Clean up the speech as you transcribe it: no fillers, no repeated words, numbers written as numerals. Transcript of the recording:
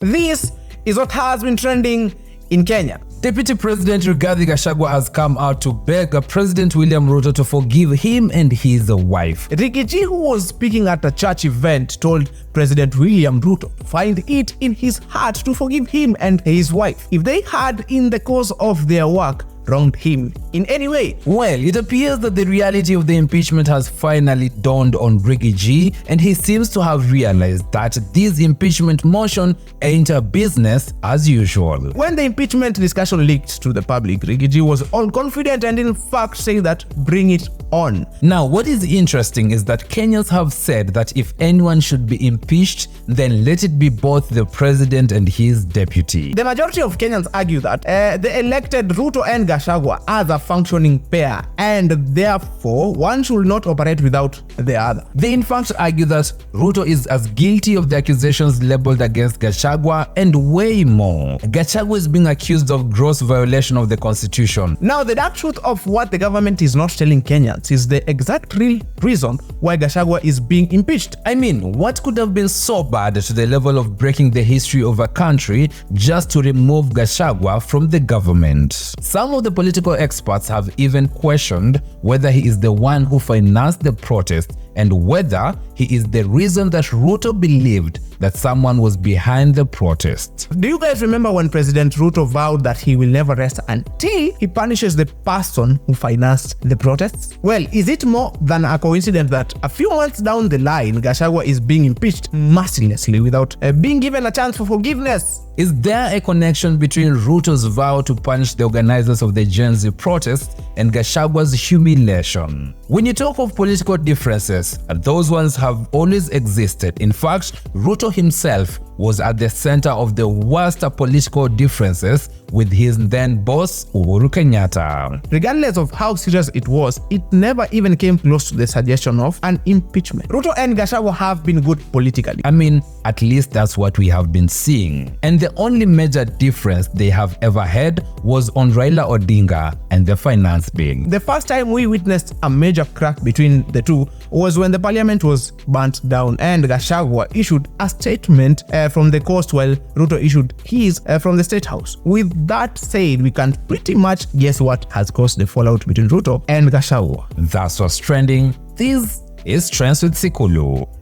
This is what has been trending in Kenya. Deputy President Rigathi Gachagua has come out to beg President William Ruto to forgive him and his wife. Rigathi, who was speaking at a church event, told President William Ruto to find it in his heart to forgive him and his wife if they had, in the course of their work, wronged him in any way. Well, it appears that the reality of the impeachment has finally dawned on Rigathi, and he seems to have realized that this impeachment motion ain't a business as usual. When the impeachment discussion leaked to the public, Rigathi was all confident and in fact saying that bring it on. Now, what is interesting is that Kenyans have said that if anyone should be impeached, then let it be both the president and his deputy. The majority of Kenyans argue that the elected Ruto and Gachagua are the functioning pair, and therefore one should not operate without the other. They in fact argue that Ruto is as guilty of the accusations labeled against Gachagua and way more. Gachagua is being accused of gross violation of the constitution. Now, the dark truth of what the government is not telling Kenyans is the exact real reason why Gachagua is being impeached. I mean, what could have been so bad to the level of breaking the history of a country just to remove Gachagua from the government? Some of the political experts have even questioned whether he is the one who financed the protest and whether he is the reason that Ruto believed that someone was behind the protest. Do you guys remember when President Ruto vowed that he will never rest until he punishes the person who financed the protests? Well, is it more than a coincidence that a few months down the line, Gachagua is being impeached mercilessly without being given a chance for forgiveness? Is there a connection between Ruto's vow to punish the organizers of the Gen Z protests and Gachagua's humiliation? When you talk of political differences, those ones have always existed. In fact, Ruto himself was at the center of the worst political differences with his then boss Uhuru Kenyatta. Regardless of how serious it was, it never even came close to the suggestion of an impeachment. Ruto and Gachagua have been good politically. I mean, at least that's what we have been seeing. And the only major difference they have ever had was on Raila Odinga and the finance bill. The first time we witnessed a major crack between the two was when the parliament was burnt down and Gachagua issued a statement from the coast while Ruto issued his from the State House. With that said, we can pretty much guess what has caused the fallout between Ruto and Gachagua. That's what's trending. This is Trends with SIKULU.